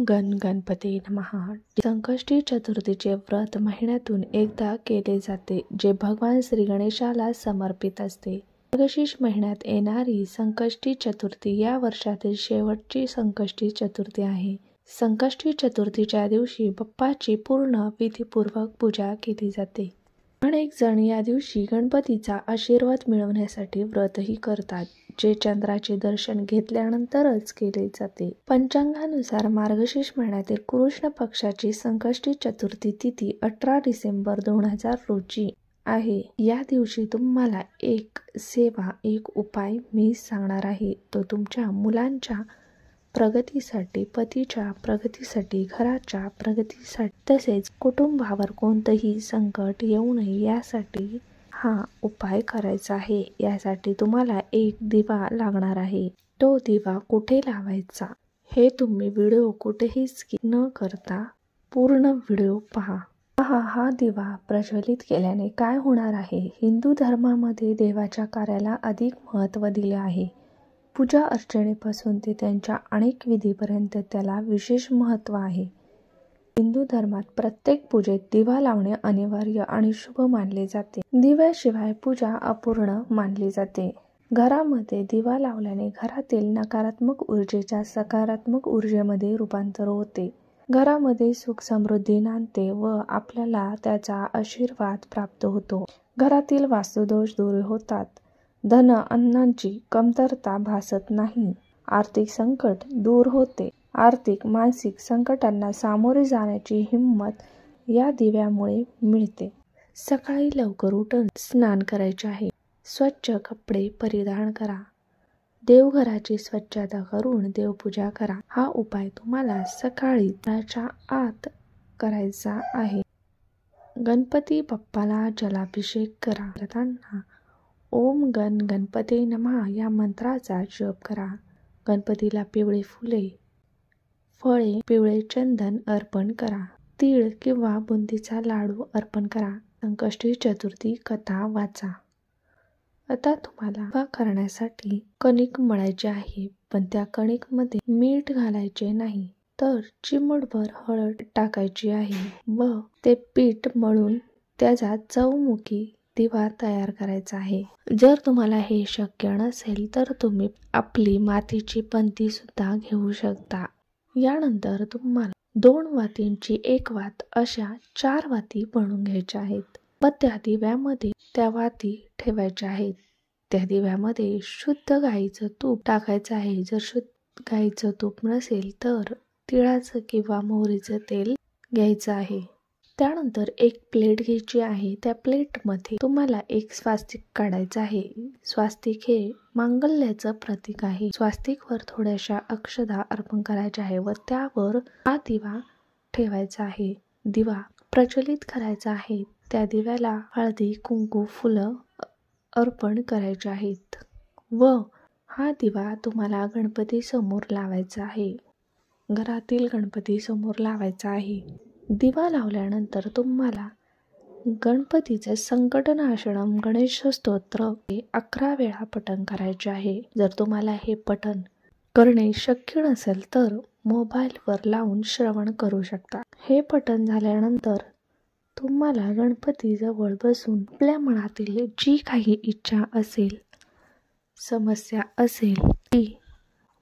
गण गणपती नमः। संकष्टी चतुर्थीचे व्रत महिन्यातून एकदा केले जाते, जे भगवान श्री गणेशाला समर्पित असते। मार्गशीर्ष महिन्यात येणारी संकष्टी चतुर्थी या वर्षातील शेवटची संकष्टी चतुर्थी आहे। संकष्टी चतुर्थीच्या दिवशी बाप्पाची पूर्ण विधीपूर्वक पूजा केली जाते। अनेक जण या दिवशी गणपतीचा आशीर्वाद मिळवण्यासाठी व्रतही करतात, जे चंद्राचे दर्शन घेतल्यानंतरच केले जाते। पंचांगानुसार मार्गशीर्ष महिन्यातील कृष्ण पक्षाची संकष्टी चतुर्थी तिथी 18 डिसेंबर 2000 रोजी आहे। या दिवशी तुम्हाला एक सेवा, एक उपाय मी सांगणार आहे। तो तुमच्या मुलांच्या प्रगतीसाठी, पतीच्या प्रगतीसाठी, घराच्या प्रगतीसाठी, तसेच कुटुंबावर कोणतेही संकट येऊ नये यासाठी हा उपाय करायचा आहे। यासाठी तुम्हाला एक दिवा लागणार आहे। तो दिवा कुठे लावायचा हे तुम्ही व्हिडिओ कुठेही स्किप न करता पूर्ण व्हिडिओ पहा। हा दिवा प्रज्वलित केल्याने काय होणार आहे? हिंदू धर्मामध्ये देवाच्या कार्याला अधिक महत्त्व दिले आहे। पूजा अर्चनेपासून ते त्यांच्या अनेक विधीपर्यंत त्याला विशेष महत्त्व आहे। हिंदू धर्मात प्रत्येक पूजेत दिवा लावणे अनिवार्य आणि शुभ मानले जाते। दिव्याशिवाय पूजा अपूर्ण मानली जाते। घरामध्ये दिवा लावल्याने घरातील नकारात्मक ऊर्जेच्या सकारात्मक ऊर्जेमध्ये रूपांतर होते। घरामध्ये सुख समृद्धी नांदते व आपल्याला त्याचा आशीर्वाद प्राप्त होतो। घरातील वास्तुदोष दूर होतात। धन अन्नाची कमतरता भासत नाही। आर्थिक संकट दूर होते। आर्थिक मानसिक संकटांना सामोरे जाण्याची हिंमत या दिव्यामुळे मिळते। सकाळी लवकर उठून स्नान करायचे आहे। स्वच्छ कपडे परिधान करा। देवघराची स्वच्छता करून देवपूजा करा। हा उपाय तुम्हाला सकाळी 10च्या आत करायचा आहे। गणपती बाप्पाला जलाभिषेक करा। करताना ओम गण गणपती नमः या मंत्राचा जप करा। गणपतीला पिवळे फुले, फळे, पिवळे चंदन अर्पण करा। तीळ किंवा बुंदीचा लाडू अर्पण करा। संकष्टी चतुर्थी कथा वाचा। आता तुम्हाला करण्यासाठी कणिक मळायची आहे, पण त्या कणिकमध्ये मीठ घालायचे नाही, तर चिमूटभर हळद टाकायची आहे व ते पीठ मळून त्याचा चौमुखी दिवा तयार करायचा आहे। जर तुम्हाला हे शक्य नसेल तर तुम्ही आपली मातीची पणती सुद्धा घेऊ शकता। यानंतर तुम्हाला 2 वातींची 1 वात अशा 4 वाती बनवून घ्यायच्या आहेत व त्या दिव्यामध्ये त्या वाती ठेवायच्या आहेत। त्या दिव्यामध्ये शुद्ध गाईचं तूप टाकायचं आहे। जर शुद्ध गाईचं तूप नसेल तर तिळाचं किंवा मोहरीचं तेल घ्यायचं आहे। त्यानंतर एक प्लेट घ्यायची आहे। त्या प्लेटमध्ये तुम्हाला एक स्वास्तिक काढायचं आहे। स्वास्तिक हे मांगल्याचं प्रतीक आहे। स्वास्तिकवर थोड्याशा अक्षता अर्पण करायच्या आहे व त्यावर हा दिवा ठेवायचा आहे। दिवा प्रज्वलित करायचा आहे। त्या दिव्याला हळदी, कुंकू, फुलं अर्पण करायचे आहेत व हा दिवा तुम्हाला गणपती समोर लावायचा आहे। घरातील गणपती समोर लावायचा आहे। दिवा लावल्यानंतर तुम्हाला गणपतीचे संकटनाशनम गणेश स्तोत्र 11 वेळा पठण करायचे आहे। जर तुम्हाला हे पठण करणे शक्य नसेल तर मोबाईलवर लावून श्रवण करू शकता। हे पठण झाल्यानंतर तुम्हाला गणपतीजवळ बसून आपल्या मनातील जी काही इच्छा असेल, समस्या असेल ती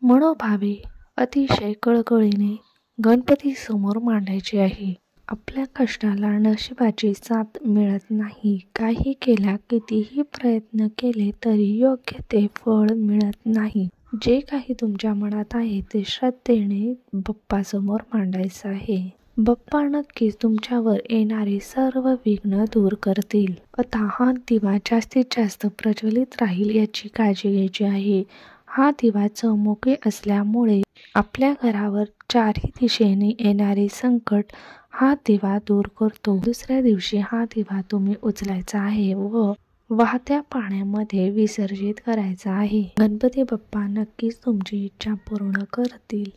मनोभावे अतिशय कळकळीने गणपती समोर मांडायची आहे। आपल्या कष्टाला नशिबाची साथ मिळत नाही। काही केला, कितीही प्रयत्न केले तरी योग्य ते फळ मिळत नाही। जे काही तुमच्या मनात आहे ते श्रद्धेने बाप्पासमोर मांडायचं आहे। बाप्पा नक्कीच तुमच्यावर येणारे सर्व विघ्न दूर करतील। आता हा दिवा जास्तीत जास्त प्रज्वलित राहील याची काळजी घ्यायची आहे। हा दिवा चौमुखी असल्यामुळे आपल्या घरावर 4ही दिशेने येणारे संकट हा दिवा दूर करतो। दुसऱ्या दिवशी हा दिवा तुम्ही उचलायचा आहे व वाहत्या पाण्यामध्ये विसर्जित करायचा आहे। गणपती बाप्पा नक्कीच तुमची इच्छा पूर्ण करतील।